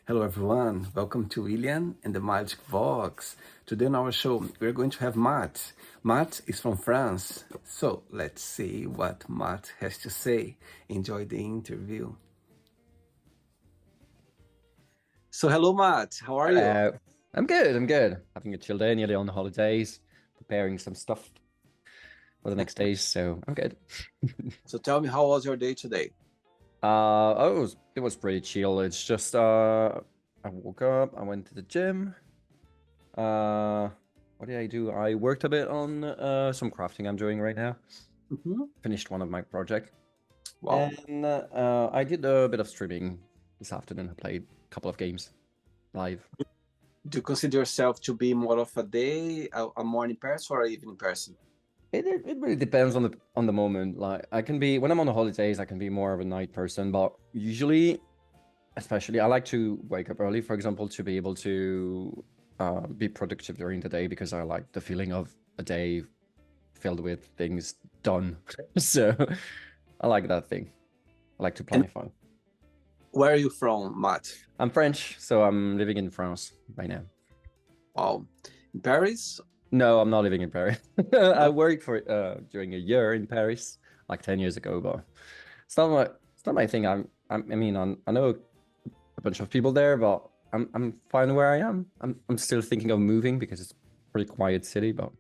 Hello, everyone. Welcome to William and the Magic Box. Today on our show, we're going to have Matt. Matt is from France. So let's see what Matt has to say. Enjoy the interview. So, hello, Matt. How are you? Hello. I'm good. I'm good. Having a chill day, nearly on the holidays, preparing some stuff for the next days. So I'm good. So, tell me, how was your day today? It was pretty chill. It's just I woke up, I went to the gym. Uh, what did I do? I worked a bit on some crafting I'm doing right now. Mhm. Finished one of my projects, Wow. and I did a bit of streaming this afternoon. I played a couple of games live. Do you consider yourself to be more of a day, a morning person, or an evening person? It really depends on the moment. Like I can be when I'm on the holidays, I can be more of a night person, but usually, especially, I like to wake up early, for example, to be able to be productive during the day because I like the feeling of a day filled with things done. So I like that thing. I like to And planify. where are you from, Matt? I'm French, so I'm living in France right now. Wow. In Paris? No, I'm not living in Paris. I No. worked for during a year in Paris, like 10 years ago, but it's not my thing. I know a bunch of people there, but I'm fine where I am. I'm still thinking of moving because it's a pretty quiet city, but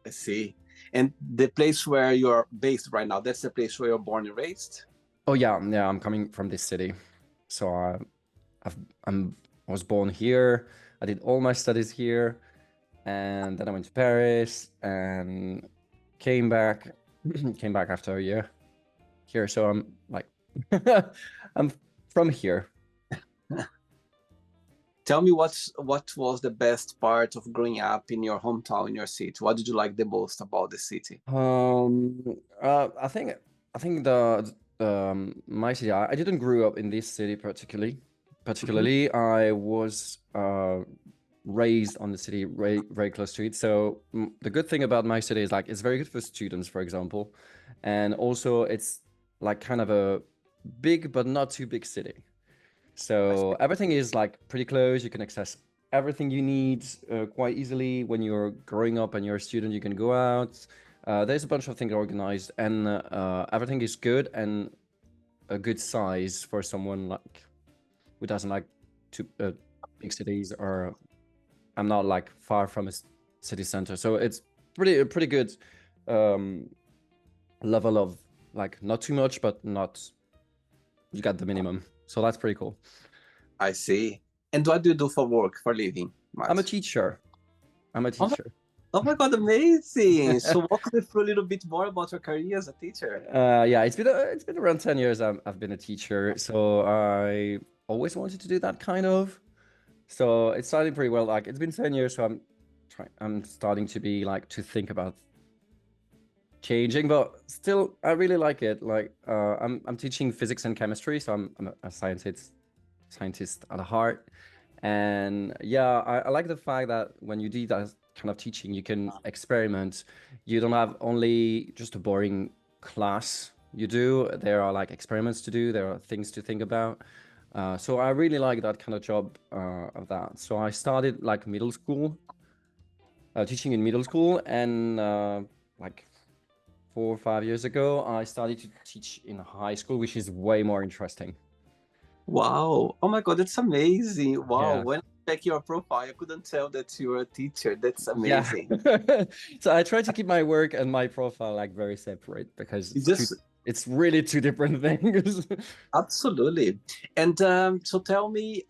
I see. And the place where you're based right now, that's the place where you're born and raised? oh yeah, I'm coming from this city. So I've I'm I was born here. I did all my studies here, and then I went to Paris and came back came back after a year here. So I'm like I'm from here. Tell me what was the best part of growing up in your hometown, in your city? What did you like the most about the city? Um, I think my city. I didn't grow up in this city particularly. Mhm. Particularly, I was raised on the city, very close to it. So the good thing about my city is like it's very good for students, for example, and also it's like kind of a big but not too big city. I So see. everything is like pretty close. You can access everything you need quite easily. When you're growing up and you're a student, you can go out. There's a bunch of things organized, and everything is good and a good size for someone like who doesn't like to big cities. Or I'm not like far from a city center, so it's pretty good um, level of like not too much, but not you got the minimum. So that's pretty cool. I see. And what do you do for work, for living, I'm a Matt? teacher. I'm a Oh my, teacher. oh my God, amazing. So walk me through a little bit more about your career as a teacher. Yeah, it's been around 10 years I've been a teacher, so I always wanted to do that kind of. So it's starting pretty well. Like it's been 10 years, so I'm starting to be like to think about changing, but still I really like it. Like I'm teaching physics and chemistry, so I'm a scientist at heart. And yeah, I like the fact that when you do that kind of teaching, you can experiment. You don't have only just a boring class you do. There are like experiments to do, there are things to think about. So I really like that kind of job of that. So I started like middle school, teaching in middle school, and like 4 or 5 years ago, I started to teach in high school, which is way more interesting. Wow. Oh my God, that's amazing. Wow. Yeah. When I check your profile, I couldn't tell that you're a teacher. That's Yeah. amazing. So I try to keep my work and my profile like very separate because You it's just it's really two different things. Absolutely. And so tell me,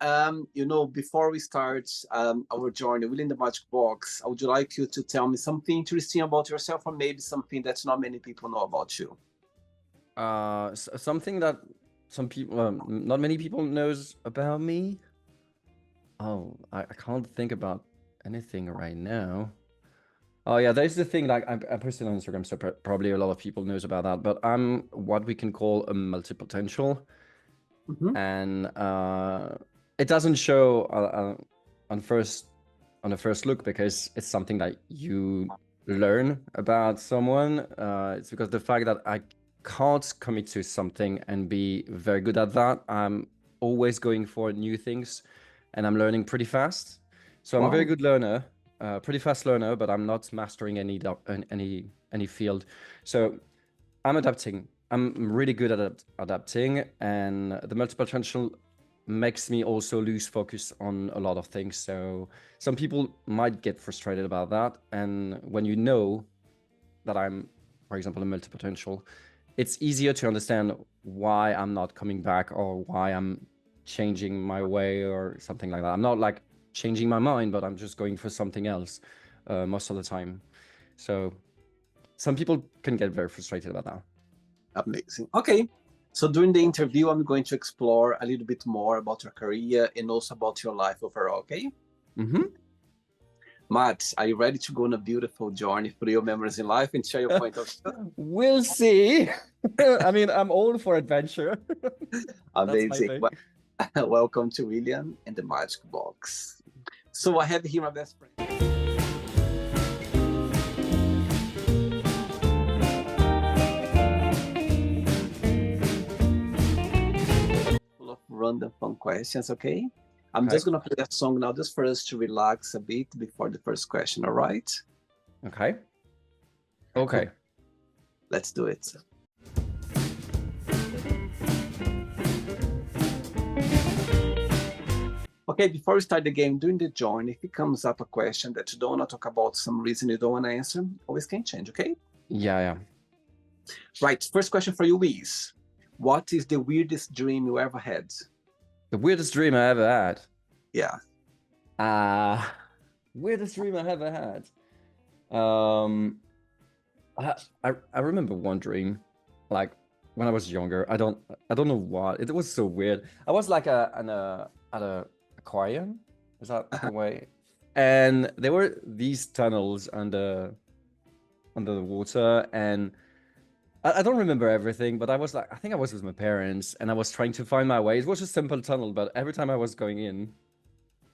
before we start our journey within the Magic Box, I would like you to tell me something interesting about yourself, or maybe something that not many people know about you. Something that some people, not many people knows about me. Oh, I can't think about anything right now. Oh yeah, there's the thing. Like I'm posted on Instagram, so probably a lot of people knows about that. But I'm what we can call a multi-potential, Mhm. and it doesn't show on first on the first look because it's something that you learn about someone. It's because the fact that I can't commit to something and be very good at that. always going for new things, and I'm learning pretty fast. So I'm a very Wow. good learner, pretty fast learner, but I'm not mastering any field. So I'm adapting. I'm really good at adapting, and the multiple potential makes me also lose focus on a lot of things. So some people might get frustrated about that, and when you know that I'm, for example, a multi-potential, it's easier to understand why I'm not coming back or why I'm changing my way or something like that. I'm not like changing my mind, but I'm just going for something else most of the time. So some people can get very frustrated about that. Amazing. Okay. So during the interview, I'm going to explore a little bit more about your career and also about your life overall, okay? Mm-hmm. Matt, are you ready to go on a beautiful journey through your memories in life and share your point of view? We'll see. I mean, I'm all for adventure. That's my Amazing. thing. Welcome to William and the Magic Box. So I have here my best friend. Full of random fun questions, okay? I'm Okay. just gonna play that song now just for us to relax a bit before the first question, all right? Okay. Okay. Let's do it. Okay, before we start the game, during the join, if it comes up a question that you don't want to talk about, some reason you don't want to answer, always can change, okay? Yeah. Right, first question for you is, what is the weirdest dream you ever had? The weirdest dream I ever had. Yeah. Weirdest dream I ever had. I remember one dream, like when I was younger. I don't know what. It was so weird. I was like at a aquarium. Is that the way? And there were these tunnels under the water, and I don't remember everything, but I think I was with my parents, and I was trying to find my way. It was a simple tunnel, but every time I was going in,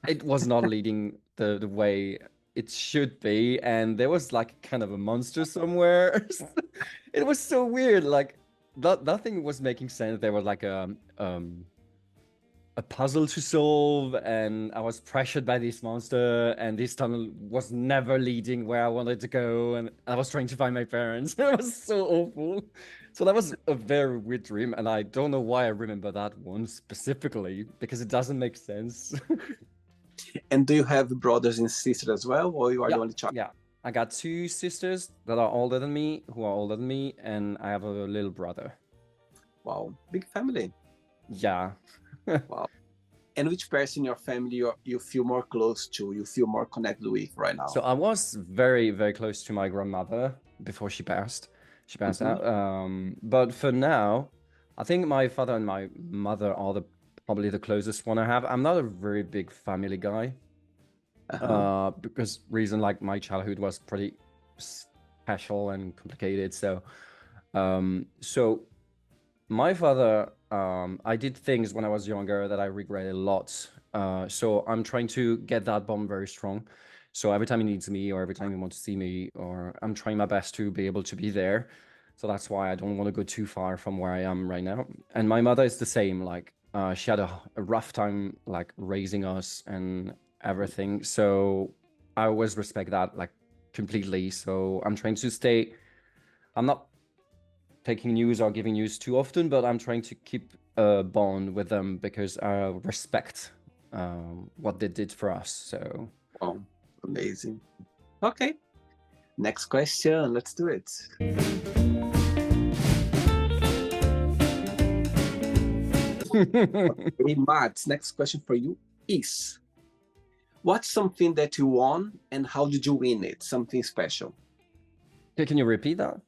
it was not leading the way it should be, and there was like kind of a monster somewhere. It was so weird. Like nothing was making sense. There was like a puzzle to solve, and I was pressured by this monster, and this tunnel was never leading where I wanted to go, and I was trying to find my parents. It was so awful. So that was a very weird dream, and I don't know why I remember that one specifically, because it doesn't make sense. And do you have brothers and sisters as well, or you are the only child? Yeah. I got two sisters that are older than me, and I have a little brother. Wow, big family. Yeah. Wow. And which person in your family you feel more close to, you feel more connected with right now? So I was very, very close to my grandmother before she passed. She passed out. But for now, I think my father and my mother are probably the closest one I have. I'm not a very big family guy. Because reason like my childhood was pretty special and complicated. So my father, I did things when I was younger that I regret a lot. So I'm trying to get that bond very strong. So every time he needs me, or every time he wants to see me, or I'm trying my best to be able to be there. So that's why I don't want to go too far from where I am right now. And my mother is the same. Like she had a rough time like raising us and everything. So I always respect that like completely. So I'm trying to stay. I'm not taking news or giving news too often, but I'm trying to keep a bond with them because I respect what they did for us. So, wow, amazing. Okay, next question. Let's do it. Hey, Matt, next question for you is, what's something that you won and how did you win it? Something special. Okay, can you repeat that?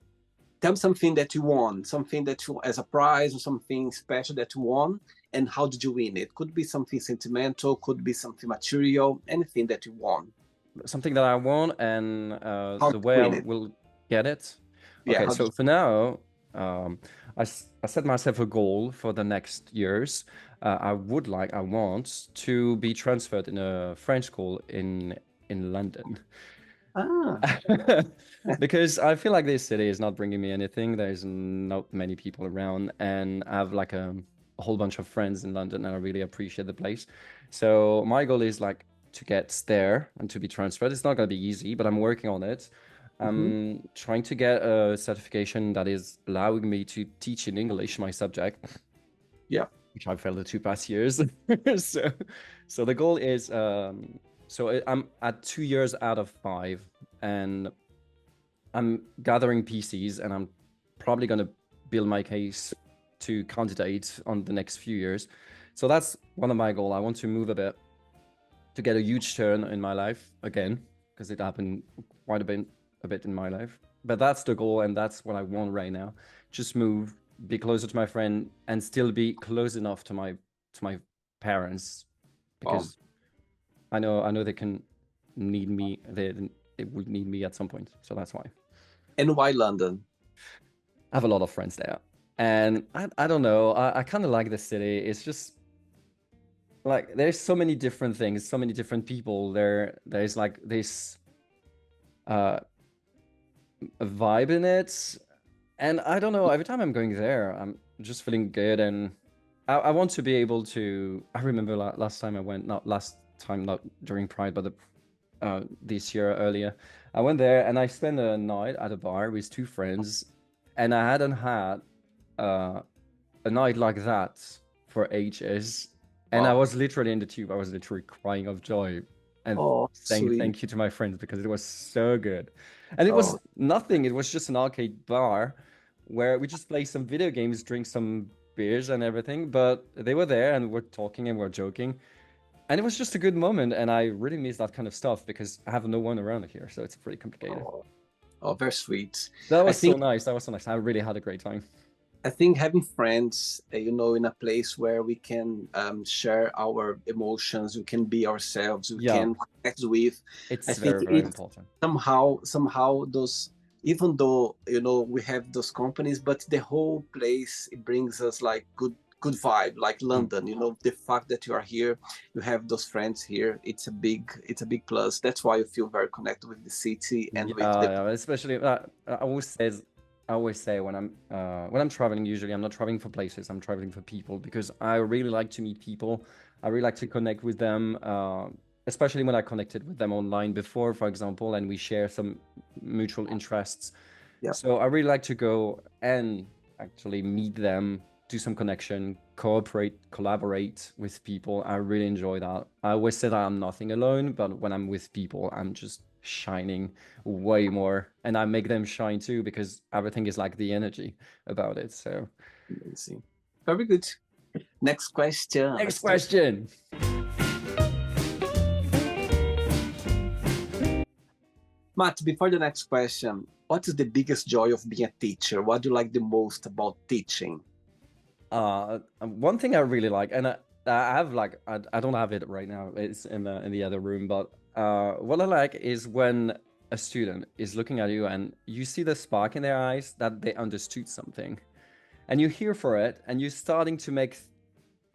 Tell me something that you won, something that you, as a prize or something special that you won, and how did you win it? Could be something sentimental, could be something material, anything that you won. Something that I won and How the did way you I win it? will get it. Yeah, Okay, so for now, I set myself a goal for the next years. I want to be transferred in a French school in London. Because I feel like this city is not bringing me anything. There's not many people around, and I have like a a whole bunch of friends in London, and I really appreciate the place. So my goal is like to get there and to be transferred. It's not going to be easy, but I'm working on it. Hmm. I'm trying to get a certification that is allowing me to teach in English my subject, Yeah. which I've failed the 2 past years. So, so the goal is, I'm at 2 years out of 5, and I'm gathering PCs, and I'm probably going to build my case to candidate on the next few years. So that's one of my goals. I want to move a bit to get a huge turn in my life again, because it happened quite a bit in my life. But that's the goal, and that's what I want right now. Just move, be closer to my friend, and still be close enough to my parents, Wow. because I know they can need me. They would need me at some point. So that's why. And why London? I have a lot of friends there. And I don't know. I kind of like the city. It's just like there's so many different things, so many different people there. There's like this uh vibe in it. And I don't know, every time I'm going there, I'm just feeling good. And I want to be able to. I remember last time I went, not last time, not during Pride, but this year earlier. I went there and I spent a night at a bar with 2 friends, and I hadn't had uh, a night like that for ages. And I Wow. was literally in the tube. I was literally crying of joy and Oh, saying sweet. thank you to my friends because it was so good. And it was Oh, nothing. It was just an arcade bar where we just play some video games, drink some beers and everything. But they were there and we're talking and we're joking. And it was just a good moment. And I really miss that kind of stuff because I have no one around here. So it's pretty complicated. oh, oh, very sweet. That I was so think nice. That was so nice. I really had a great time. I think having friends, in a place where we can share our emotions, we can be ourselves, we Yeah, can connect with. I it's think very, very it important. somehow those, even though we have those companies, but the whole place, it brings us like good vibe, like Mm. London. The fact that you are here, you have those friends here. It's a big plus. That's why you feel very connected with the city and Yeah, with the. yeah, especially I always say when I'm traveling, usually I'm not traveling for places, I'm traveling for people because I really like to meet people. I really like to connect with them, especially when I connected with them online before, for example, and we share some mutual interests. Yeah. So I really like to go and actually meet them, do some connection, cooperate, collaborate with people. I really enjoy that. I always say that I'm nothing alone, but when I'm with people, I'm just shining way more. And I make them shine too because everything is like the energy about it. So, Amazing. Very good. Next question. next Let's do it. question. Matt, before the next question, what is the biggest joy of being a teacher? What do you like the most about teaching? One thing I really like, and I have like I don't have it right now. It's in the other room, but what I like is when a student is looking at you and you see the spark in their eyes that they understood something, and you're here for it, and you're starting to make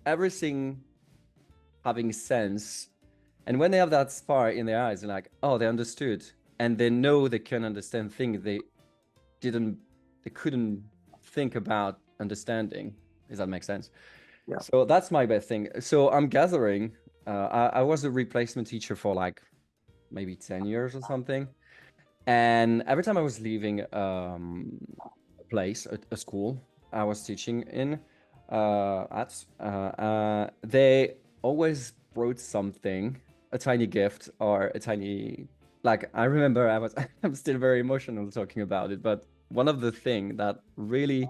everything having sense. And when they have that spark in their eyes, they're like, oh, they understood, and they know they can understand things didn't they couldn't think about understanding. Does that make sense? Yeah. So that's my best thing. So I'm gathering. I was a replacement teacher for like maybe 10 years or something. And every time I was leaving a place, a school I was teaching in they always brought something, a tiny gift or a tiny, like I remember I'm still very emotional talking about it, but one of the thing that really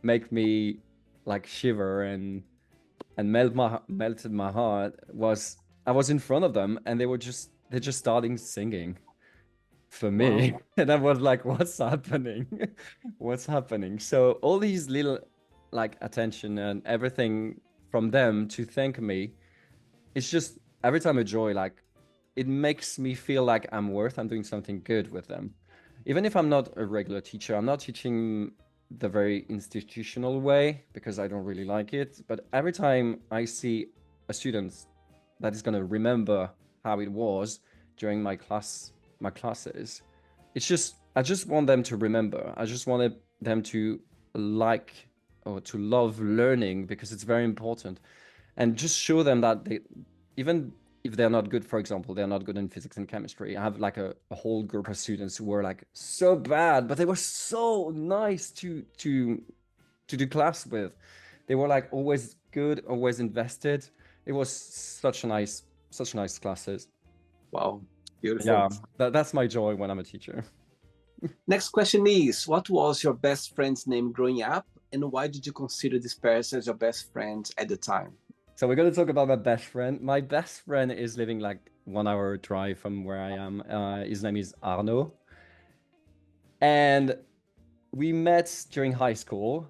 make me like shiver and melted my heart was I was in front of them and they just starting singing for me. Wow. And I was like, what's happening? What's happening? So all these little like attention and everything from them to thank me, it's just every time a joy, like it makes me feel like I'm doing something good with them. Even if I'm not a regular teacher, I'm not teaching the very institutional way because I don't really like it. But every time I see a student that is going to remember how it was during my classes, it's just I just want them to remember. I just wanted them to like or to love learning, because it's very important, and just show them that they, even if they're not good, for example, they're not good in physics and chemistry. I have like a whole group of students who were like so bad, but they were so nice to do class with. They were like always good, always invested. It was such nice classes. Wow, beautiful. Yeah, that's my joy when I'm a teacher. Next question is, what was your best friend's name growing up, and why did you consider this person as your best friend at the time? So we're going to talk about my best friend. My best friend is living like 1 hour drive from where I am. His name is Arnaud. And we met during high school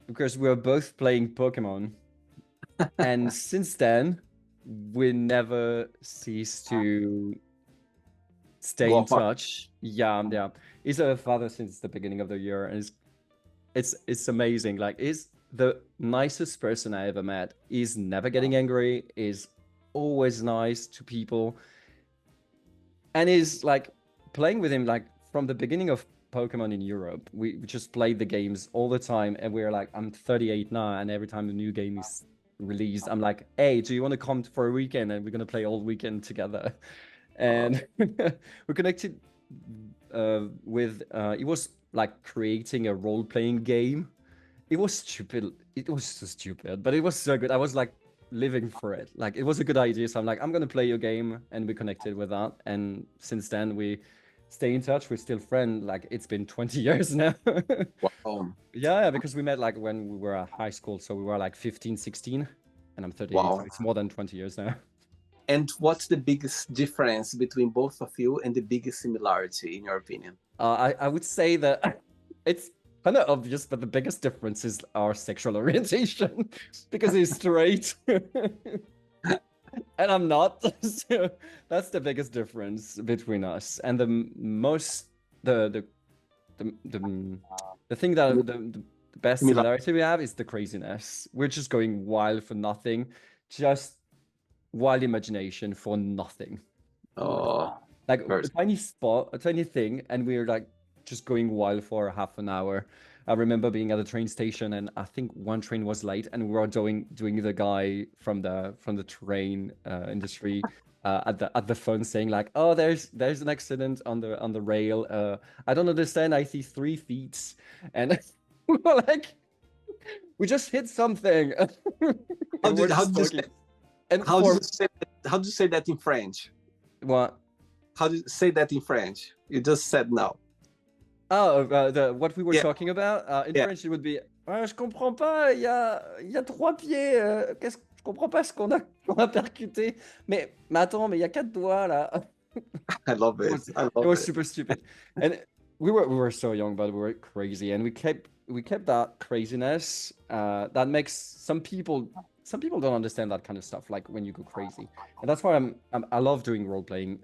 because we were both playing Pokemon. And since then, we never cease to stay in touch. Yeah. He's a father since the beginning of the year, and it's amazing. Like, he's the nicest person I ever met. He's never getting angry. He's always nice to people, and he's like playing with him like from the beginning of Pokemon in Europe. We just played the games all the time, and we're like, I'm 38 now, and every time a new game is released, I'm like, hey, do you want to come for a weekend, and we're gonna play all weekend together? And we connected with it was like creating a role-playing game. It was stupid. It was so stupid, but it was so good. I was like living for it. Like, it was a good idea. So I'm like, I'm gonna play your game, and we connected with that. And since then, we stay in touch. We're still friends. Like, it's been 20 years now. Wow. Yeah, because we met like when we were at high school. So we were like 15, 16, and I'm 38. Wow. So it's more than 20 years now. And what's the biggest difference between both of you, and the biggest similarity in your opinion? I would say that it's kind of obvious, but the biggest difference is our sexual orientation, because he's straight and I'm not. So that's the biggest difference between us. And the thing that the best similarity we have is the craziness. We're just going wild for nothing, just wild imagination for nothing. Oh, like a tiny spot, a tiny thing, and we're like just going wild for half an hour. I remember being at a train station, and I think one train was late, and we were doing the guy from the train industry at the phone, saying like, "Oh, there's an accident on the rail. I don't understand. I see 3 feet," and we were like, "We just hit something." How do you say that in French? What? How do you say that in French? You just said no. Oh, what we were talking about? In French, it would be je comprends pas, il y a 3 pieds. Je comprends pas ce qu'on a percuté. Mais attends, mais il y a 4 doigts là. I love it. It was super stupid. And we were so young, but we were crazy, and we kept that craziness. That makes some people don't understand that kind of stuff, like when you go crazy. And that's why I love doing role playing,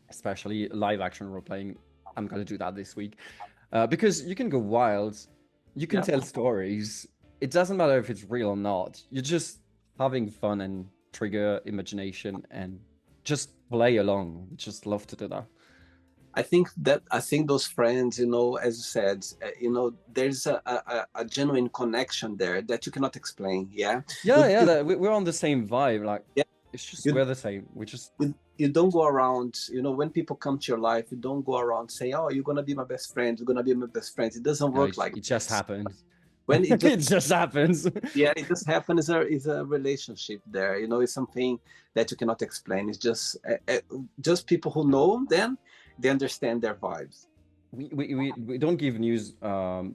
especially live action role playing. I'm gonna do that this week, because you can go wild, you can tell stories. It doesn't matter if it's real or not. You're just having fun and trigger imagination and just play along. Just love to do that. I think those friends, as you said, there's a genuine connection there that you cannot explain. Yeah. We're on the same vibe. Like, it's just we're the same. We just. You don't go around, when people come to your life, you don't go around saying, "Oh, you're gonna be my best friend. You're gonna be my best friend." It doesn't work like it. Just happens. When it just happens. Yeah, it just happens. Is a relationship there. It's something that you cannot explain. It's just people who know them. They understand their vibes. We don't give news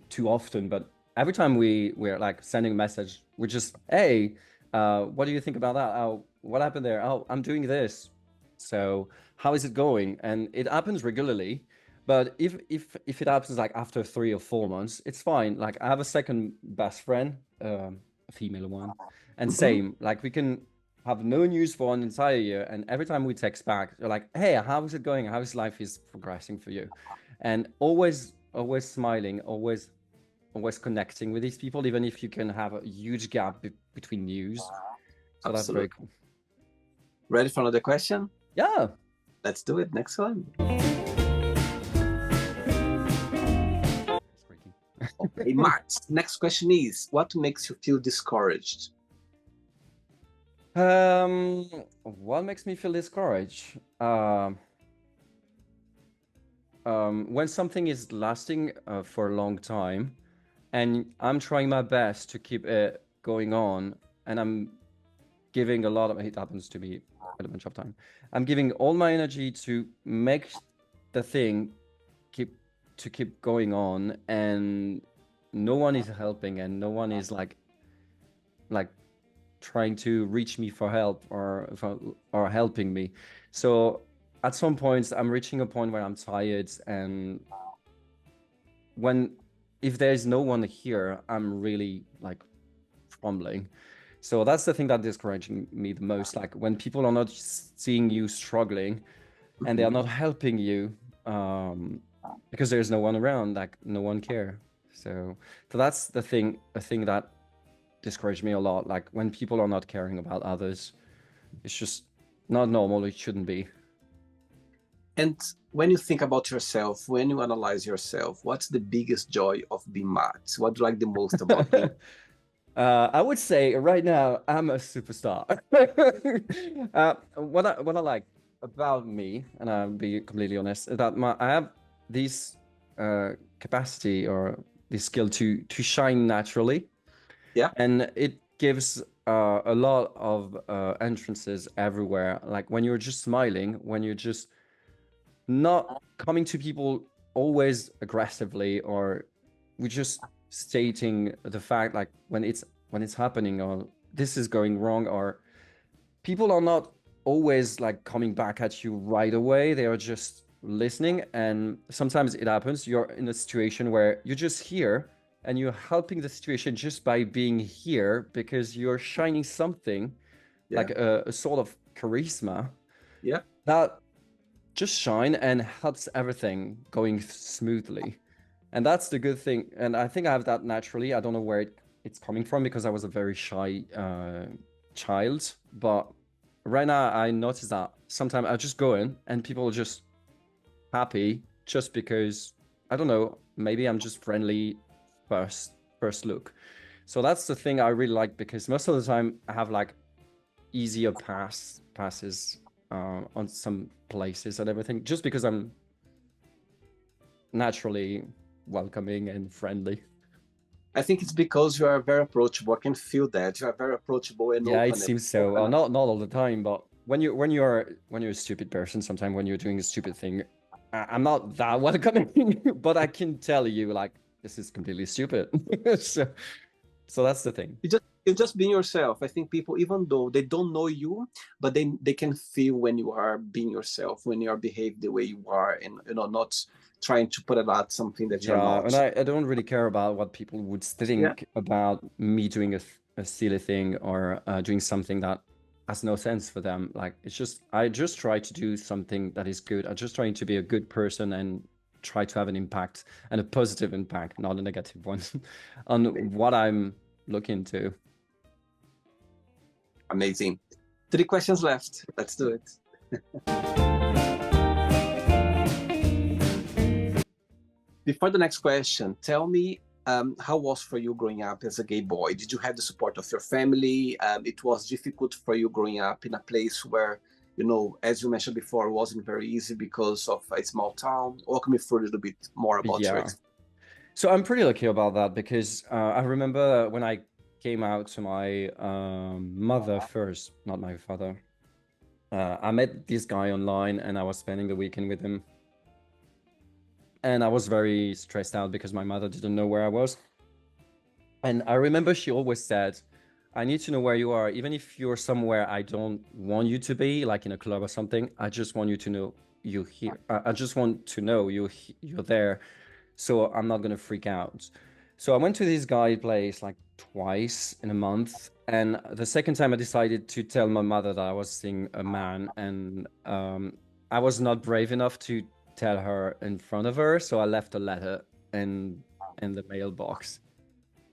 too often, but every time we're like sending a message, we're just, hey, what do you think about that? Oh, what happened there? Oh, I'm doing this. So how is it going? And it happens regularly, but if it happens like after 3 or 4 months, it's fine. Like, I have a second best friend, a female one, and same. Like, we can have no news for an entire year, and every time we text back, they're like, "Hey, how is it going? How is life is progressing for you?" And always smiling, always connecting with these people, even if you can have a huge gap between news. So that's very cool. Ready for another question? Yeah. Let's do it. Next one. Okay, Matt, next question is, what makes you feel discouraged? What makes me feel discouraged? When something is lasting for a long time, and I'm trying my best to keep it going on, and I'm giving a lot of it happens to me quite a bunch of time. I'm giving all my energy to make the thing keep going on, and no one is helping, and no one is like trying to reach me for help or helping me. So at some points I'm reaching a point where I'm tired, and when if there's no one here, I'm really like crumbling. So that's the thing that discouraging me the most. Like when people are not seeing you struggling and they are not helping you, because there's no one around, like no one care. So that's the thing, a thing that discouraged me a lot. Like when people are not caring about others, it's just not normal. It shouldn't be. And when you think about yourself, when you analyze yourself, what's the biggest joy of being Matt? What do you like the most about being? I would say right now I'm a superstar. What I like about me, and I'll be completely honest, is that I have this capacity or this skill to shine naturally, Yeah, and it gives a lot of entrances everywhere. Like when you're just smiling, when you're just not coming to people always aggressively, or we're just stating the fact, like when it's happening, or this is going wrong, or people are not always like coming back at you right away. They are just listening, and sometimes it happens you're in a situation where you're just here and you're helping the situation just by being here, because you're shining something yeah, like a sort of charisma yeah. that just shine and helps everything going smoothly. And that's the good thing. And I think I have that naturally. I don't know where it's coming from, because I was a very shy child. But right now, I notice that sometimes I just go in and people are just happy just because, I don't know, maybe I'm just friendly first look. So that's the thing I really like, because most of the time I have like easier passes on some places and everything, just because I'm naturally welcoming and friendly. I think it's because you are very approachable. I can feel that you are very approachable and Yeah, it open. seems so. Well, not all the time, but when you're a stupid person, sometimes when you're doing a stupid thing, I'm not that welcoming, but I can tell you like this is completely stupid. so so that's the thing. You just being yourself. I think people, even though they don't know you, but they can feel when you are being yourself, when you are behaved the way you are, and not trying to put about something that you're Yeah, and not. I don't really care about what people would Yeah, think about me doing a silly thing, or doing something that has no sense for them. Like it's just I just try to do something that is good. I'm just trying to be a good person and try to have an impact, and a positive impact, not a negative one, on what I'm looking to. amazing. 3 questions left. Let's do it. Before the next question, tell me, how was for you growing up as a gay boy? Did you have the support of your family? It was difficult for you growing up in a place where, as you mentioned before, it wasn't very easy because of a small town. Walk me through a little bit more about your Yeah. experience. So I'm pretty lucky about that, because I remember when I came out to my mother first, not my father. I met this guy online, and I was spending the weekend with him. And I was very stressed out because my mother didn't know where I was. And I remember she always said, I need to know where you are. Even if you're somewhere I don't want you to be, like in a club or something, I just want you to know you're here. I just want to know you're there. So I'm not going to freak out. So I went to this guy place like twice in a month. And the second time I decided to tell my mother that I was seeing a man, and I was not brave enough to tell her in front of her. So I left a letter in the mailbox.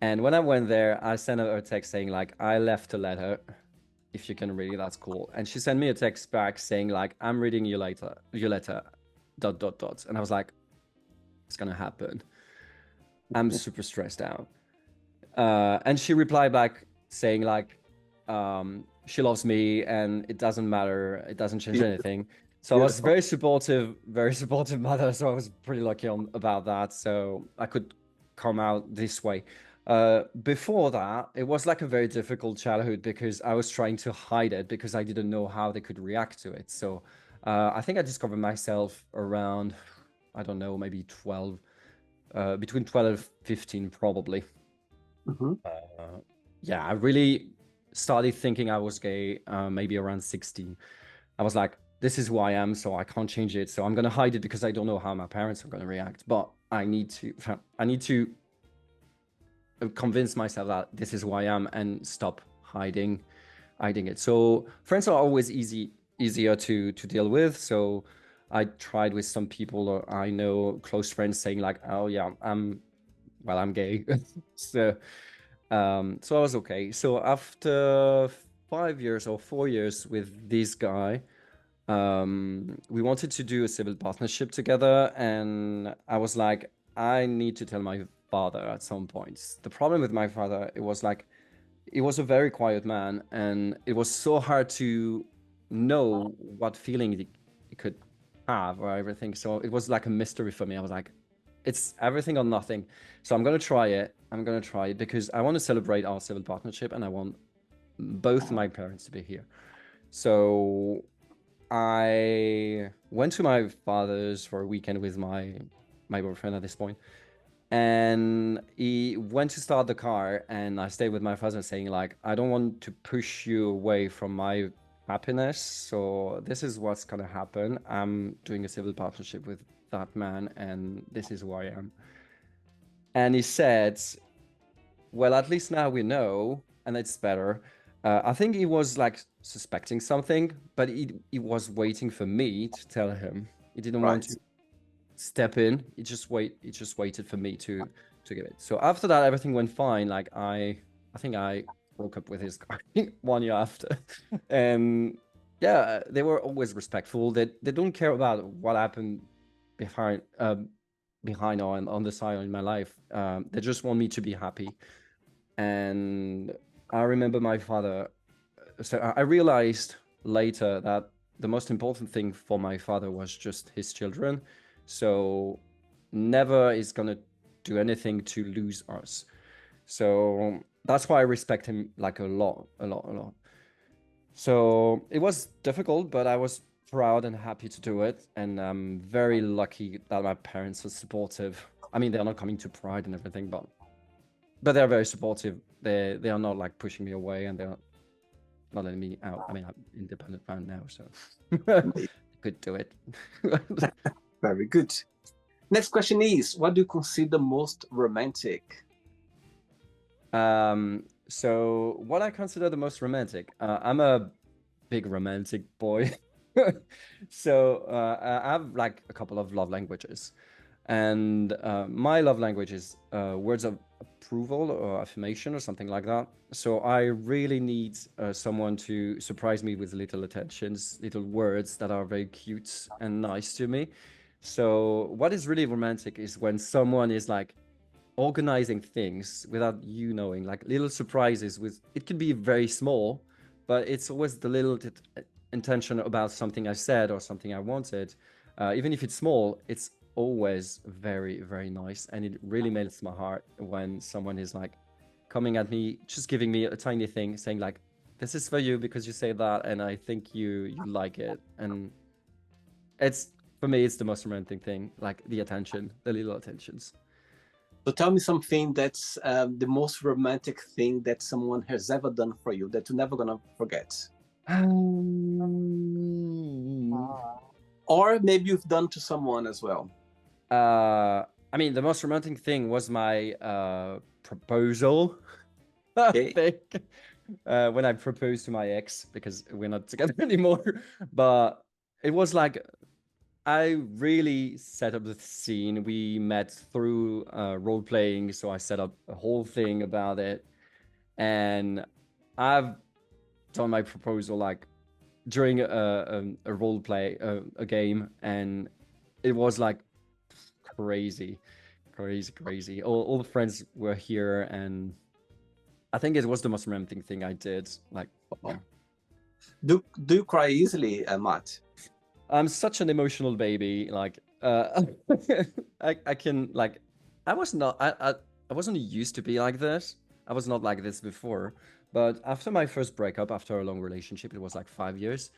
And when I went there, I sent her a text saying like, I left a letter. If you can read it, that's cool. And she sent me a text back saying like, I'm reading your letter, ... And I was like, it's gonna happen. I'm super stressed out. And she replied back saying like, she loves me and it doesn't matter, it doesn't change Beautiful. anything. So I was Beautiful. very supportive mother. So I was pretty lucky about that. So I could come out this way. Before that, it was like a very difficult childhood because I was trying to hide it because I didn't know how they could react to it. So I think I discovered myself around, I don't know, maybe 12, between 12 and 15, probably. Hmm. Yeah, I really started thinking I was gay maybe around 16. I was like, this is who I am, so I can't change it. So I'm gonna hide it because I don't know how my parents are gonna react. But I need to convince myself that this is who I am and stop hiding it. So friends are always easier to deal with. So I tried with some people or I know close friends saying like, oh yeah, I'm gay. So so I was okay. So after 5 years or 4 years with this guy, we wanted to do a civil partnership together, and I was like, I need to tell my father at some point. The problem with my father, it was like, he was a very quiet man, and it was so hard to know what feeling he could have or everything. So it was like a mystery for me. I was like, it's everything or nothing. So I'm gonna try it. I'm gonna try it because I want to celebrate our civil partnership, and I want both my parents to be here. So I went to my father's for a weekend with my boyfriend at this point, and he went to start the car, and I stayed with my father saying like, I don't want to push you away from my happiness, so this is what's gonna happen. I'm doing a civil partnership with that man, and this is who I am. And he said, well, at least now we know, and it's better. I think he was like suspecting something, but he was waiting for me to tell him. He didn't want Right. to step in. He just waited for me to get it. So after that, everything went fine. Like I think I broke up with his guy 1 year after, and yeah, they were always respectful. They don't care about what happened behind behind or on the side in my life. They just want me to be happy. And I remember my father. So I realized later that the most important thing for my father was just his children. So never is gonna do anything to lose us. So that's why I respect him like a lot, a lot, a lot. So it was difficult, but I was proud and happy to do it. And I'm very lucky that my parents are supportive. I mean, they're not coming to Pride and everything, but they're very supportive. They are not like pushing me away, and they're not letting me out. I mean, I'm independent man now, so could do it. Very good. Next question is, what do you consider most romantic? So what I consider the most romantic, I'm a big romantic boy. So I have like a couple of love languages, and my love language is words of approval or affirmation or something like that. So I really need someone to surprise me with little attentions, little words that are very cute and nice to me. So what is really romantic is when someone is like organizing things without you knowing, like little surprises with it could be very small, but it's always the little intention about something I said or something I wanted. Even if it's small, it's always very, very nice. And it really melts my heart when someone is like coming at me, just giving me a tiny thing, saying like, this is for you because you say that, and I think you like it. And it's for me, it's the most romantic thing, like the attention, the little attentions. So tell me something that's the most romantic thing that someone has ever done for you that you're never gonna forget. Um, Or maybe you've done to someone as well. I mean, the most romantic thing was my proposal. I Okay. think when I proposed to my ex because we're not together anymore. But it was like I really set up the scene. We met through role playing, so I set up a whole thing about it, and I've done my proposal like during a role play a game, and it was like crazy. crazy. All the friends were here, and I think it was the most romantic thing I did. Like, yeah. Do you cry easily, Matt? I'm such an emotional baby. Like, I can like, I was not, I wasn't used to be like this. I was not like this before. But after my first breakup, after a long relationship, it was like 5 years.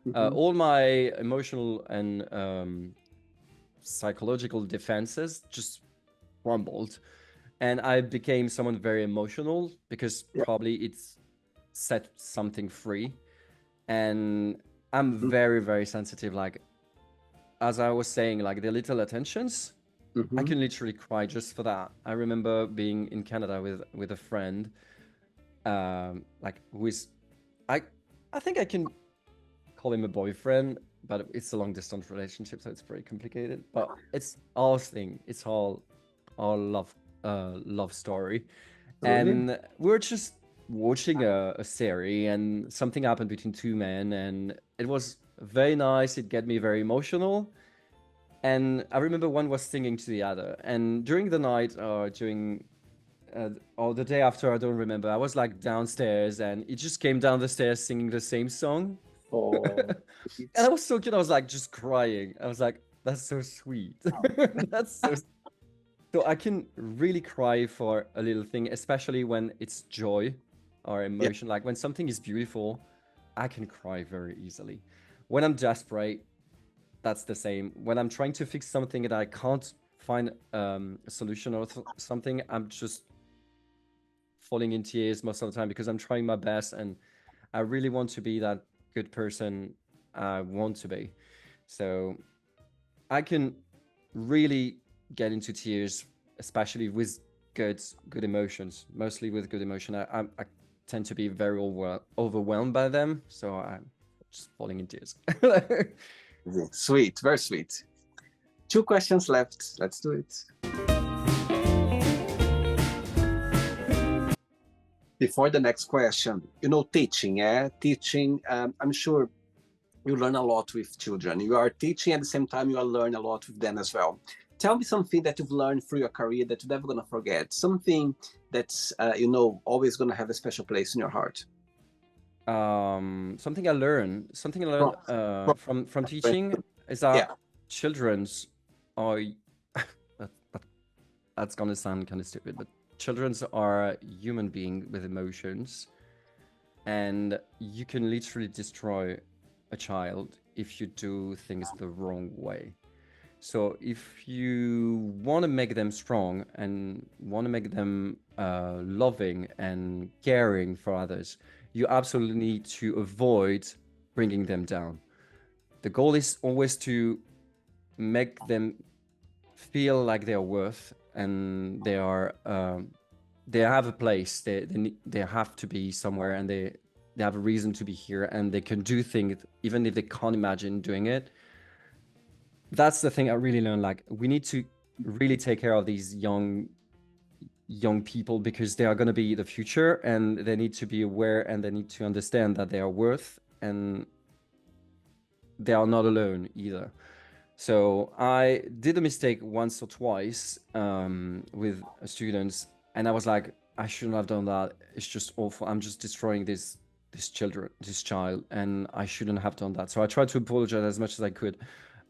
Mhm. All my emotional and psychological defenses just crumbled, and I became someone very emotional because Yeah. probably it's set something free, and I'm Mhm. very sensitive. Like, as I was saying, like the little attentions, I Mhm. can literally cry just for that. I remember being in Canada with a friend, like who is, I I think I can call him a boyfriend, but it's a long distance relationship, so it's very complicated. But it's all thing. It's all love story, Absolutely. and we're just watching a series, and something happened between two men, and it was very nice. It get me very emotional, and I remember one was singing to the other, and during the night or during or the day after, I don't remember. I was like downstairs, and it just came down the stairs singing the same song. Oh, And it's I was so cute. I was like just crying. I was like, that's so sweet. That's so. So I can really cry for a little thing, especially when it's joy or yeah. emotion. Like when something is beautiful, I can cry very easily. When I'm desperate, that's the same. When I'm trying to fix something that I can't find a solution or something, I'm just falling in tears most of the time because I'm trying my best and I really want to be that good person I want to be. So I can really get into tears, especially with good emotions. Mostly with good emotion. I tend to be very overwhelmed by them, so I'm just falling in tears. Sweet, very sweet. Two questions left. Let's do it. Before the next question, teaching, teaching. I'm sure you learn a lot with children. You are teaching at the same time you are learning a lot with them as well. Tell me something that you've learned through your career that you're never gonna forget. Something that's always gonna have a special place in your heart. Something I learned From, from teaching is that yeah, children's are that, that, that's gonna sound kind of stupid, but children's are human being with emotions, and you can literally destroy a child if you do things the wrong way. So if you want to make them strong and want to make them loving and caring for others, you absolutely need to avoid bringing them down. The goal is always to make them feel like they are worth and they have a place. They have to be somewhere, and they have a reason to be here, and they can do things even if they can't imagine doing it. That's the thing I really learned. Like, we need to really take care of these young people because they are going to be the future, and they need to be aware and they need to understand that they are worth and they are not alone either. So I did a mistake once or twice with students, and I was like, I shouldn't have done that. It's just awful. I'm just destroying this child, and I shouldn't have done that. So I tried to apologize as much as I could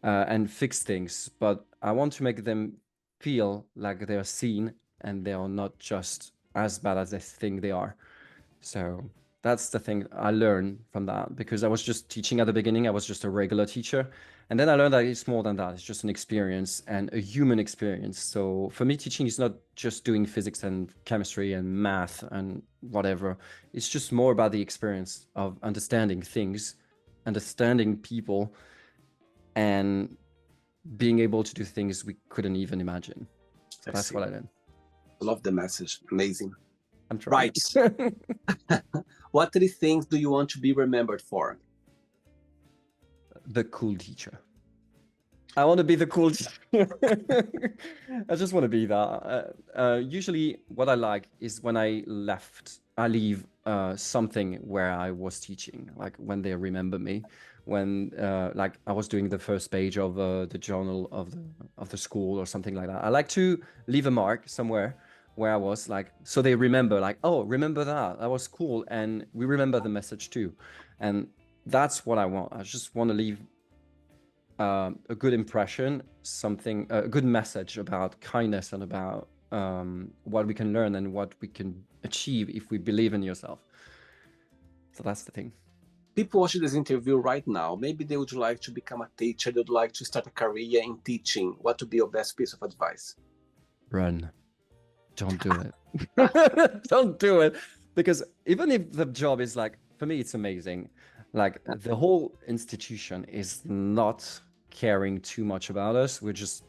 and fix things, but I want to make them feel like they are seen and they are not just as bad as they think they are. So that's the thing I learned from that, because I was just teaching at the beginning. I was just a regular teacher. And then I learned that it's more than that. It's just an experience and a human experience. So for me, teaching is not just doing physics and chemistry and math and whatever. It's just more about the experience of understanding things, understanding people, and being able to do things we couldn't even imagine. So I that's see. what I learned. I love the message. Amazing. I'm trying. Right. What 3 things do you want to be remembered for? The cool teacher. I want to be the cool teacher. I just want to be that. Usually, what I like is when I left I leave something where I was teaching, like when they remember me, when like I was doing the first page of the journal of the school or something like that. I like to leave a mark somewhere where I was, like, so they remember, like, oh, remember that, that was cool, and we remember the message too, and that's what I want. I just want to leave a good impression, something, a good message about kindness and about what we can learn and what we can achieve if we believe in yourself. So that's the thing. People watching this interview right now, maybe they would like to become a teacher, they would like to start a career in teaching. What would be your best piece of advice? Run. Don't do it. Don't do it. Because even if the job is like, for me, it's amazing. Like the whole institution is not caring too much about us. We're just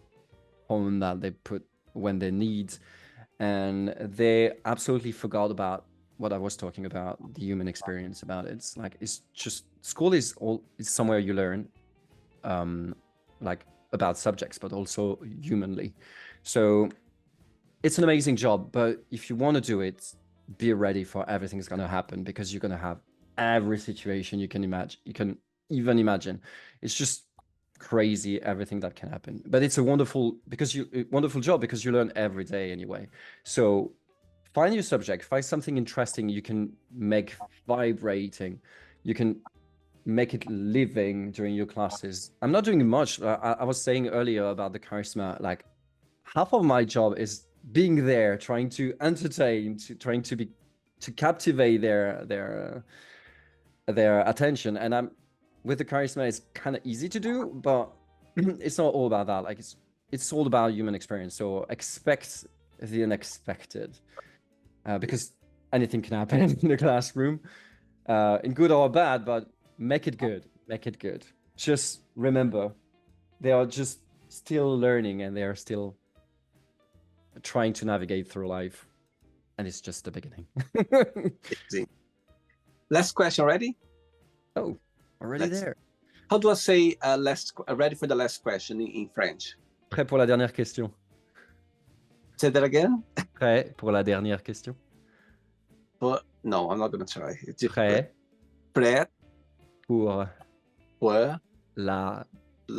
home that they put when they need. And they absolutely forgot about what I was talking about, the human experience about it. It's like, it's just, school is somewhere you learn like about subjects, but also humanly. So it's an amazing job, but if you want to do it, be ready for everything's going to happen, because you're going to have every situation you can imagine. You can even imagine. It's just crazy, everything that can happen. But it's a wonderful job, because you learn every day anyway. So find your subject, find something interesting you can make vibrating. You can make it living during your classes. I'm not doing much. I was saying earlier about the charisma, like half of my job is being there, trying to entertain, trying to captivate their attention. And I'm with the charisma, it's kind of easy to do, but it's not all about that. Like it's all about human experience. So expect the unexpected, because anything can happen in the classroom, in good or bad. But make it good. Make it good. Just remember, they are just still learning, and they are still trying to navigate through life, and it's just the beginning. Last question, ready? Oh, already there. How do I say ready for the last question in French? Prêt pour la dernière question. Say that again? Prêt pour la dernière question. No, I'm not going to try. Prêt. Prêt pour la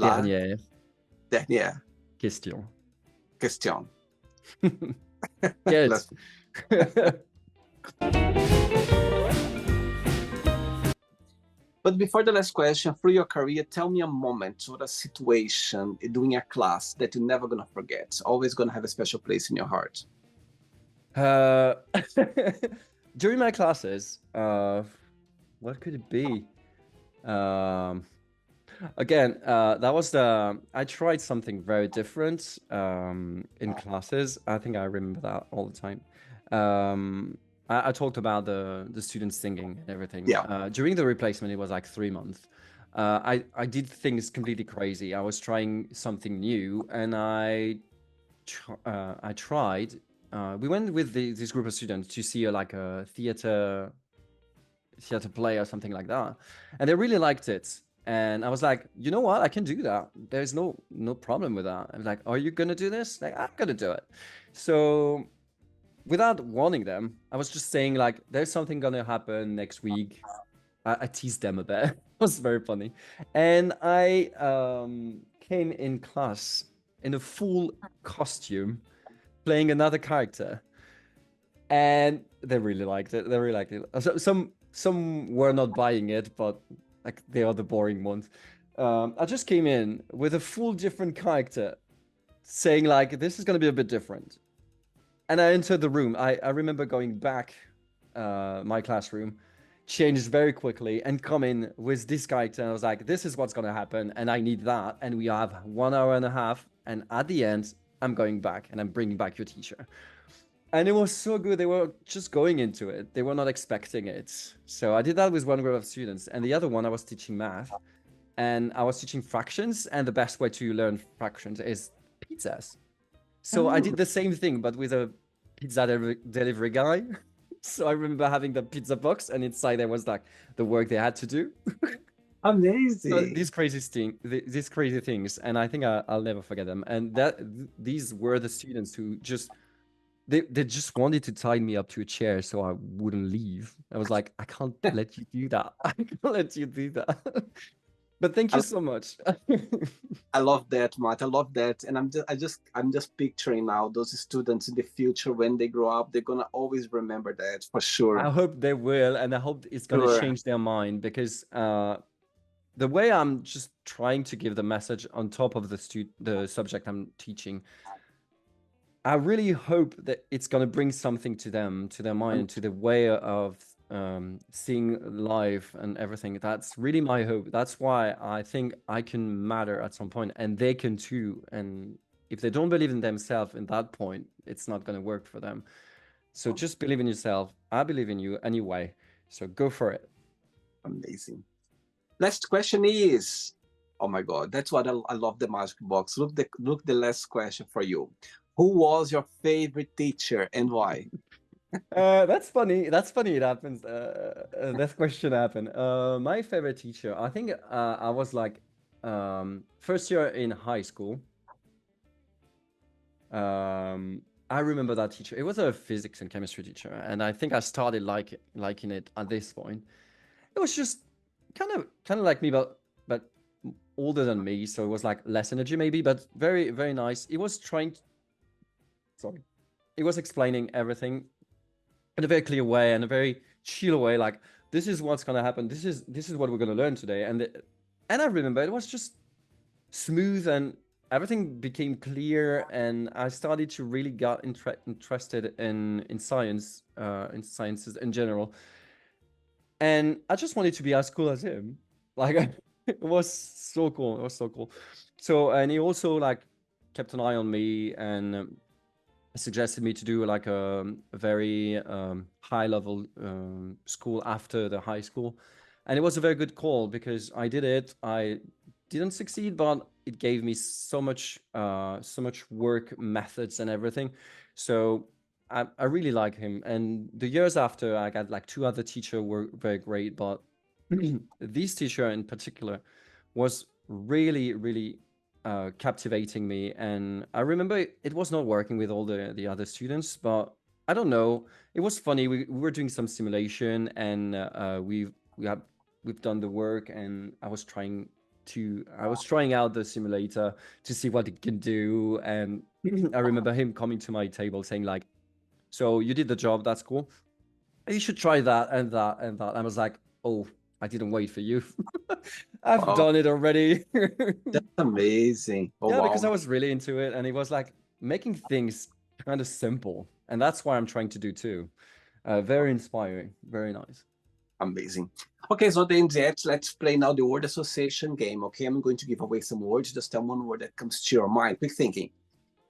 dernière question. Good. But before the last question, through your career, tell me a moment or a situation during a class that you're never going to forget. Always going to have a special place in your heart. During my classes, what could it be? Again, that was I tried something very different in classes. I think I remember that all the time. I talked about the students singing and everything. Yeah. During the replacement, it was like 3 months. I did things completely crazy. I was trying something new, and I tried. We went with this group of students to see like a theater play or something like that, and they really liked it. And I was like, you know what? I can do that. There's no problem with that. I was like, are you gonna do this? Like, I'm gonna do it. So without warning them, I was just saying like, there's something gonna happen next week. I teased them a bit. It was very funny. And I came in class in a full costume, playing another character. And they really liked it. They really liked it. Some were not buying it, but like they are the boring ones. I just came in with a full different character, saying like, this is gonna be a bit different. And I entered the room. I remember going back my classroom, changed very quickly, and come in with this character. And I was like, this is what's gonna happen, and I need that. And we have 1 hour and a half. And at the end, I'm going back and I'm bringing back your teacher. And it was so good. They were just going into it. They were not expecting it. So I did that with one group of students. And the other one, I was teaching math. And I was teaching fractions. And the best way to learn fractions is pizzas. So I did the same thing, but with a pizza delivery guy. So I remember having the pizza box, and inside there was like the work they had to do. Amazing. So these crazy things. And I think I'll never forget them. And these were the students who just they just wanted to tie me up to a chair so I wouldn't leave. I was like, I can't let you do that. I can't let you do that. But thank you I, so much. I love that, Matt. I love that, and I'm just picturing now those students in the future when they grow up, they're gonna always remember that for sure. I hope they will, and I hope it's gonna Sure. change their mind, because the way I'm just trying to give the message on top of the subject I'm teaching, I really hope that it's going to bring something to them, to their mind, and to the way of seeing life and everything. That's really my hope. That's why I think I can matter at some point, and they can too. And if they don't believe in themselves in that point, it's not going to work for them. So just believe in yourself. I believe in you anyway. So go for it. Amazing. Next question is, oh my God, that's what I love the Magic Box. Look the last question for you. Who was your favorite teacher and why? That's funny. That's funny. It happens. That question happened. My favorite teacher, I think, I was like, first year in high school. I remember that teacher. It was a physics and chemistry teacher, and I think I started liking it at this point. It was just kind of like me, but older than me, so it was like less energy maybe, but very very nice. It was sorry, it was explaining everything in a very clear way and a very chill way. Like, this is what's gonna happen. This is what we're gonna learn today. And I remember it was just smooth, and everything became clear. And I started to really got interested in science, in sciences in general. And I just wanted to be as cool as him. Like, it was so cool. It was so cool. So, and he also like kept an eye on me, and suggested me to do like a very high level school after the high school. And it was a very good call, because I did it. I didn't succeed, but it gave me so much work methods and everything. So I really like him. And the years after, I got like 2 other teachers were very great, but this teacher in particular was really, really captivating me. And I remember it was not working with all the other students, but I don't know. It was funny. We were doing some simulation, and we've done the work, and I was trying out the simulator to see what it can do. And I remember him coming to my table saying like, "So you did the job. That's cool. You should try that and that and that." I was like, "Oh, I didn't wait for you. I've Wow, done it already." that's amazing. Oh, Yeah, wow. because I was really into it, and it was like making things kind of simple, and that's what I'm trying to do too. Very inspiring, very nice. Amazing. Okay, so then let's play now the word association game. Okay, I'm going to give away some words. Just tell one word that comes to your mind. Quick thinking.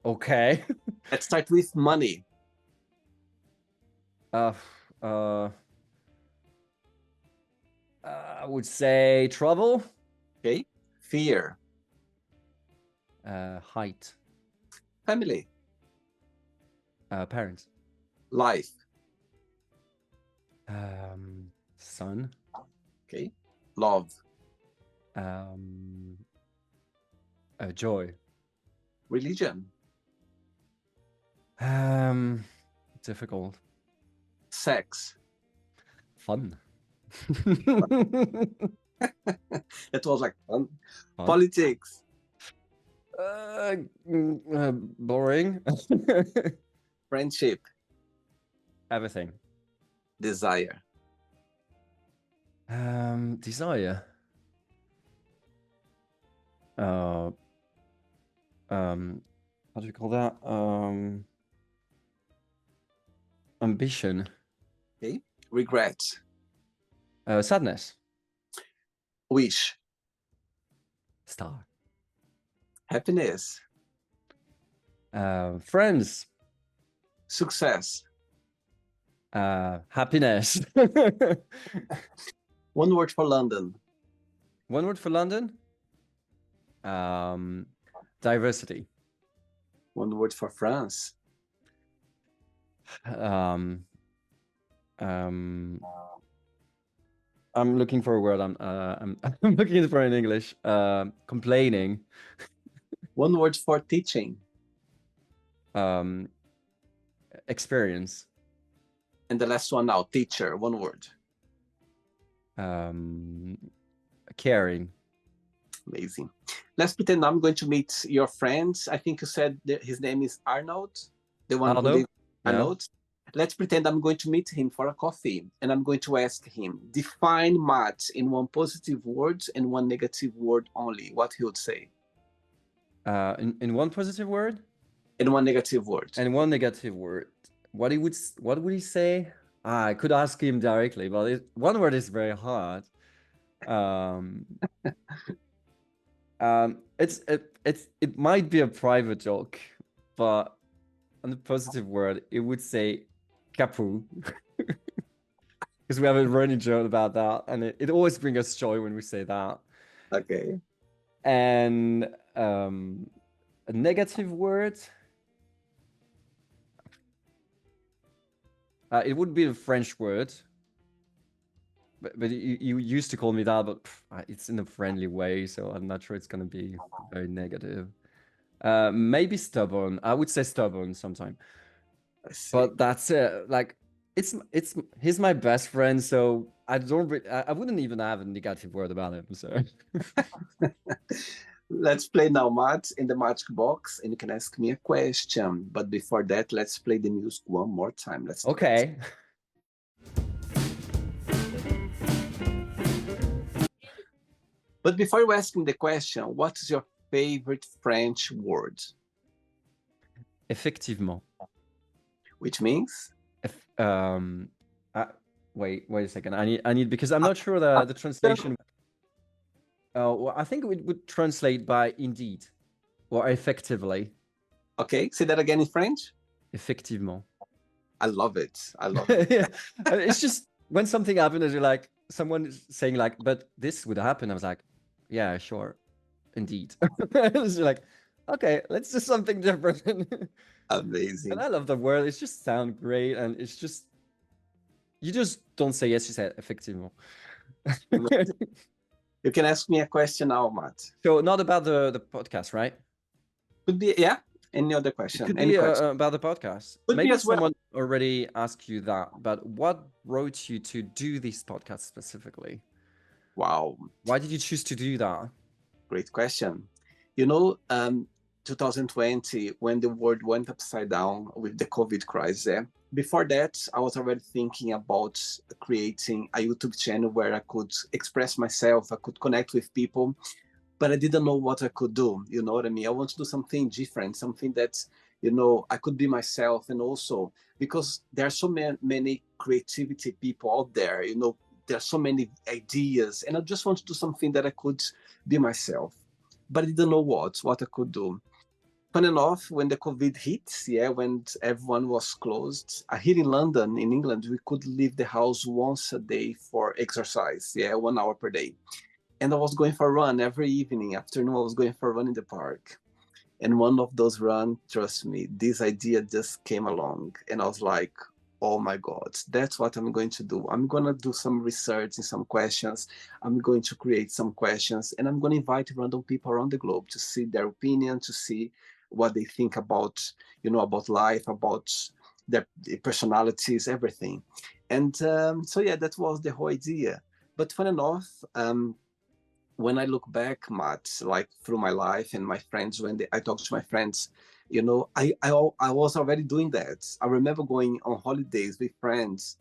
Okay. Let's start with money. uh, uh, I would say trouble. Okay. Fear. Height. Family. Parents. Life. Son. Okay. Love. Joy. Religion. Difficult. Sex. Fun. It was like fun. Fun. Politics. Boring. Friendship. Everything. Desire. Desire. How do you call that? Ambition. Okay. Regret. Sadness. Wish. Star. Happiness. Friends. Success. Happiness. One word for London. One word for London. Diversity. One word for France. I'm looking for a word. I'm looking for in English. Complaining. One word for teaching. Experience. And the last one now, teacher, one word. Caring. Amazing. Let's pretend I'm going to meet your friends. I think you said that his name is Arnold, the one who Arno? lives Yeah. Arnold. Let's pretend I'm going to meet him for a coffee, and I'm going to ask him, define Matt in one positive word and one negative word only. What he would say? In one positive word In one negative word. and one negative word. What would he say? I could ask him directly, but one word is very hard. It might be a private joke, but on the positive word, it would say "capu," because we have a running joke about that, and it always brings us joy when we say that. Okay. And a negative word, it would be a French word. But you used to call me that, but it's in a friendly way, so I'm not sure it's gonna be very negative. Maybe stubborn. I would say stubborn sometime. I see. But that's it. Like he's my best friend, so I wouldn't even have a negative word about him. So Let's play now, Matt, in the magic box, and you can ask me a question. But before that, let's play the music one more time. Let's do it. okay. But before you ask me the question, what is your favorite French word? Effectivement. Which means? Wait a second. I need because I'm not sure the translation. Well, I think it would translate by indeed or effectively. Okay, say that again in French. Effectivement. I love it. I love it. Yeah. It's just when something happens, you're like someone saying like, "But this would happen." I was like, "Yeah, sure, indeed." It's like, okay, let's do something different. Amazing. And I love the word. It just sounds great, and it's just you just don't say yes. You say effectivement. You can ask me a question now, Matt. So not about the podcast, right? Could be, yeah. Any other question? It could Any be question? about the podcast. Could be Maybe as well. someone already asked you that, but what brought you to do this podcast specifically? Wow. Why did you choose to do that? Great question. You know, 2020, when the world went upside down with the COVID crisis, before that, I was already thinking about creating a YouTube channel where I could express myself, I could connect with people, but I didn't know what I could do. You know what I mean? I want to do something different, something that, you know, I could be myself. And also because there are so many creativity people out there, you know, there are so many ideas, and I just want to do something that I could be myself, but I didn't know what I could do. Funny enough, when the COVID hit, yeah, when everyone was closed, here in London, in England, we could leave the house once a day for exercise, yeah, 1 hour per day. And I was going for a run every evening, afternoon, I was going for a run in the park. And one of those runs, trust me, this idea just came along. And I was like, oh my God, that's what I'm going to do. I'm going to do some research and some questions. I'm going to create some questions, and I'm going to invite random people around the globe to see their opinion, to see what they think about, you know, about life, about their personalities, everything. And so, yeah, that was the whole idea. But fun enough, when I look back, Matt, like through my life and my friends, I talk to my friends, you know, I was already doing that. I remember going on holidays with friends,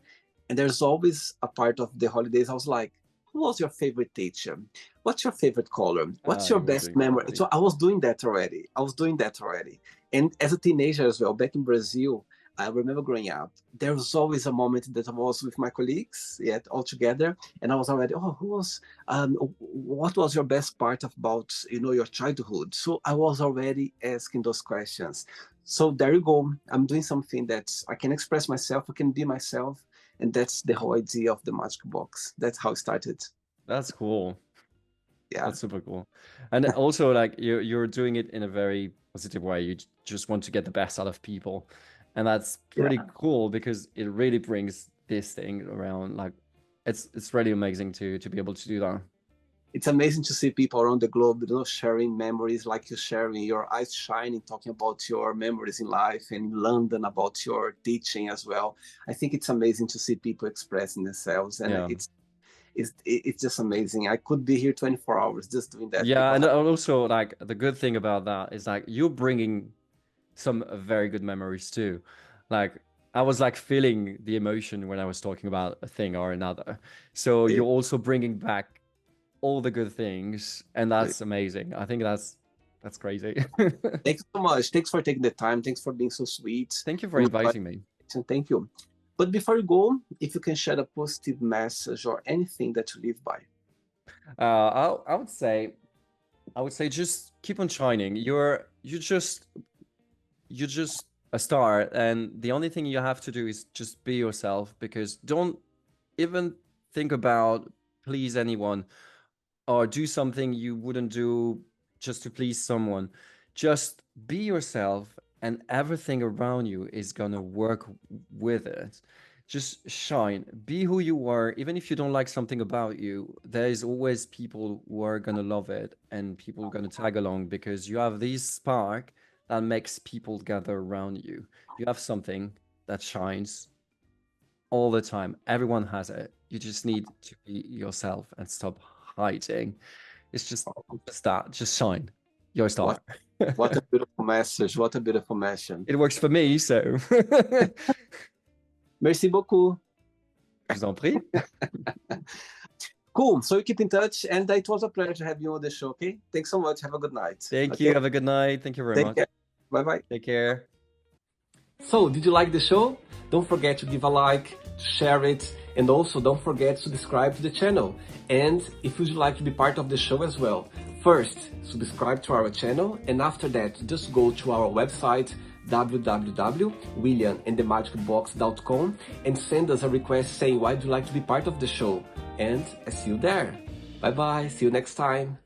and there's always a part of the holidays I was like, who was your favorite teacher? What's your favorite color? What's your best memory? So I was doing that already. And as a teenager as well, back in Brazil, I remember growing up, there was always a moment that I was with my colleagues, yet all together, and I was already, what was your best part about, you know, your childhood? So I was already asking those questions. So there you go. I'm doing something that I can express myself, I can be myself, and that's the whole idea of the magic box. That's how it started. That's cool. Yeah, that's super cool. And also, like you're doing it in a very positive way. You just want to get the best out of people, and that's pretty cool because it really brings this thing around. Like, it's really amazing to be able to do that. it's amazing to see people around the globe, sharing memories like you sharing, your eyes shining, talking about your memories in life, and in London about your teaching as well. I think it's amazing to see people expressing themselves, and Yeah. it's just amazing. I could be here 24 hours just doing that. Yeah, and also like the good thing about that is like you're bringing some very good memories too. Like I was like feeling the emotion when I was talking about a thing or another. So you're also bringing back all the good things, and that's amazing. I think that's crazy. Thanks so much. Thanks for taking the time. Thanks for being so sweet. Thank you for inviting me. Thank you. But before you go, if you can share a positive message or anything that you live by. I would say just keep on shining. You're just a star, and the only thing you have to do is just be yourself, because don't even think about please anyone or do something you wouldn't do just to please someone. Just be yourself, and everything around you is gonna work with it. Just shine, be who you are. Even if you don't like something about you, there is always people who are gonna love it, and people are gonna tag along, because you have this spark that makes people gather around you. You have something that shines all the time. Everyone has it. You just need to be yourself and stop hiding. It's just that. Just shine. You're a star. What a beautiful message. What a beautiful message. It works for me, so. Merci beaucoup. Je vous en prie. Cool. So you keep in touch, and it was a pleasure having you on the show. Okay. Thanks so much. Have a good night. Thank you. Have a good night. Thank you very much. Care. Bye-bye. Take care. So, did you like the show? Don't forget to give a like, share it, and also don't forget to subscribe to the channel. And if you'd like to be part of the show as well, first, subscribe to our channel, and after that, just go to our website, www.williamandthemagicbox.com, and send us a request saying why do you like to be part of the show. And I see you there. Bye-bye. See you next time.